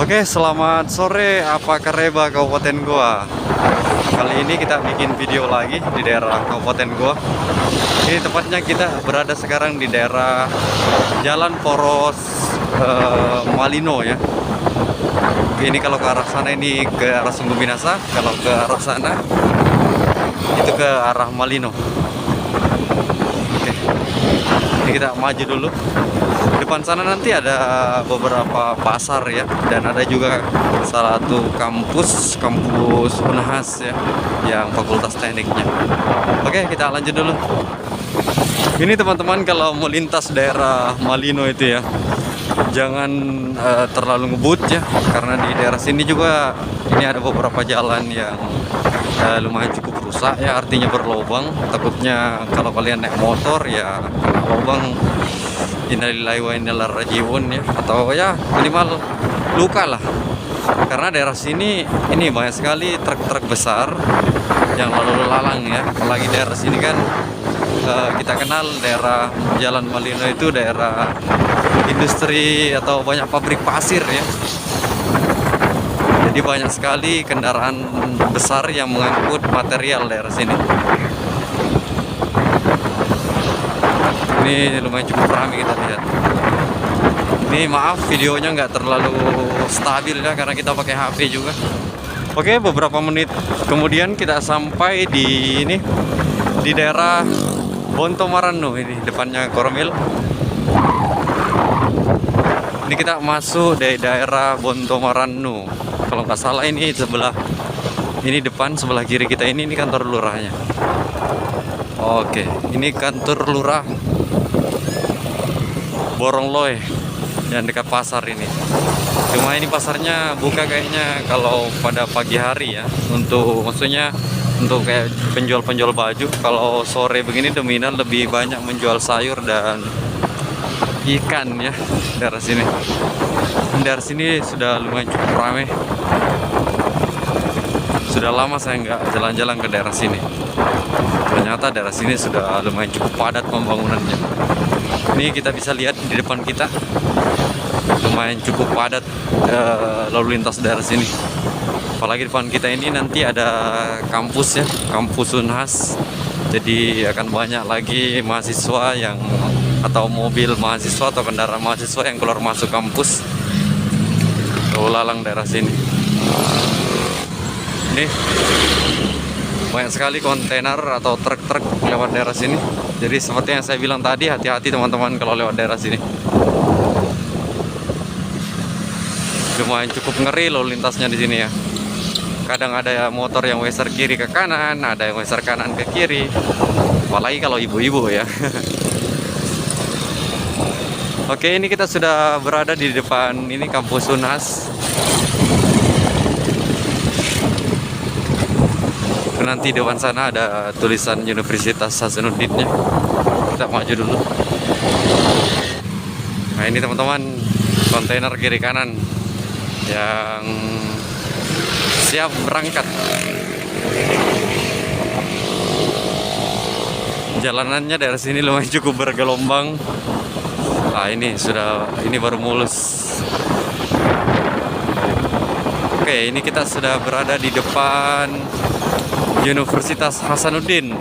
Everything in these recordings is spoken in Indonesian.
Oke, selamat sore. Apa Kareba Kabupaten Goa. Kali ini kita bikin video lagi di daerah Kabupaten Goa. Ini tepatnya kita berada sekarang di daerah Jalan Poros Malino ya. Ini kalau ke arah sana ini ke arah Sungguh Minasa, kalau ke arah sana itu ke arah Malino. Oke. Ini kita maju dulu. Depan sana nanti ada beberapa pasar ya, dan ada juga salah satu kampus Unhas ya, yang fakultas tekniknya. Oke, kita lanjut dulu. Ini teman-teman kalau mau lintas daerah Malino itu ya, jangan terlalu ngebut ya, karena di daerah sini juga ini ada beberapa jalan yang lumayan cukup rusak ya, artinya berlobang. Takutnya kalau kalian naik motor ya kena lubang, innalillahi wa inna ilaihi raji'un ya, atau ya minimal luka lah. Karena daerah sini ini banyak sekali truk-truk besar yang lalu lalang ya, apalagi daerah sini kan kita kenal daerah Jalan Malino itu daerah industri atau banyak pabrik pasir ya. Jadi banyak sekali kendaraan besar yang mengangkut material daerah sini. Ini lumayan cukup ramai kita lihat. Ini maaf videonya nggak terlalu stabil ya, karena kita pakai HP juga. Oke, beberapa menit kemudian kita sampai di ini, di daerah Bontomaranu, ini depannya Koromil. Ini kita masuk dari daerah Bontomaranu. Kalau nggak salah ini sebelah ini depan, sebelah kiri kita ini kantor lurahnya. Oke, ini kantor lurah Borongloe yang dekat pasar ini. Cuma ini pasarnya buka kayaknya kalau pada pagi hari ya, maksudnya untuk kayak penjual-penjual baju. Kalau sore begini dominan lebih banyak menjual sayur dan ikan ya daerah sini. Daerah sini sudah lumayan cukup ramai. Sudah lama saya nggak jalan-jalan ke daerah sini. Ternyata daerah sini sudah lumayan cukup padat pembangunannya. Ini kita bisa lihat di depan kita lumayan cukup padat lalu lintas daerah sini. Apalagi depan kita ini nanti ada kampus ya, kampus Unhas. Jadi akan banyak lagi mahasiswa yang atau mobil mahasiswa atau kendaraan mahasiswa yang keluar masuk kampus. Lalu lalang daerah sini. Ini banyak sekali kontainer atau truk-truk lewat daerah sini. Jadi seperti yang saya bilang tadi, hati-hati teman-teman kalau lewat daerah sini. Lumayan cukup ngeri lalu lintasnya di sini ya. Kadang ada motor yang weser kiri ke kanan, ada yang weser kanan ke kiri. Apalagi kalau ibu-ibu ya. Oke, ini kita sudah berada di depan ini kampus Unhas. Nanti di depan sana ada tulisan Universitas Hasanuddin-nya. Kita maju dulu. Nah, ini teman-teman kontainer kiri kanan yang siap berangkat. Jalanannya dari sini lumayan cukup bergelombang. Nah, ini baru mulus. Oke, ini kita sudah berada di depan Universitas Hasanuddin.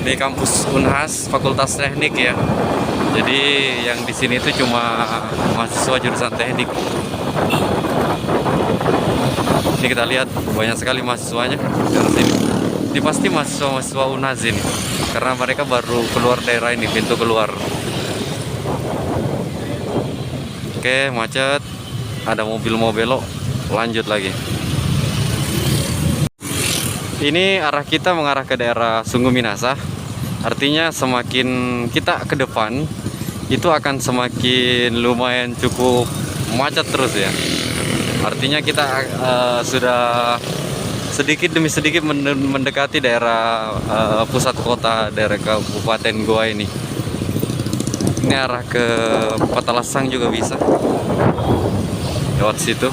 Ini kampus Unhas, Fakultas Teknik ya. Jadi yang di sini itu cuma mahasiswa jurusan teknik. Ini kita lihat banyak sekali mahasiswanya dari sini. Ini pasti mahasiswa Unhas ini, karena mereka baru keluar daerah ini, pintu keluar. Oke, macet. Ada mobil mau belok, lanjut lagi. Ini arah kita mengarah ke daerah Sungguh Minasa. Artinya semakin kita ke depan itu akan semakin lumayan cukup macet terus ya. Artinya kita sudah sedikit demi sedikit mendekati daerah pusat kota, daerah Kabupaten Goa ini. Ini arah ke Patalasang juga bisa lewat situ.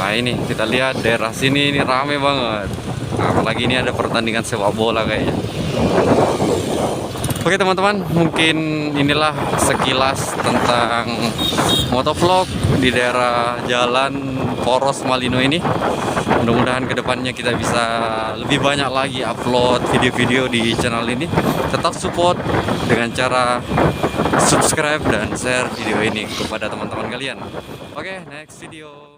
Nah, ini kita lihat daerah sini ini rame banget. Apalagi ini ada pertandingan sepak bola kayaknya. Oke teman-teman, mungkin inilah sekilas tentang motovlog di daerah Jalan Poros Malino ini. Mudah-mudahan kedepannya kita bisa lebih banyak lagi upload video-video di channel ini. Tetap support dengan cara subscribe dan share video ini kepada teman-teman kalian. Oke, next video.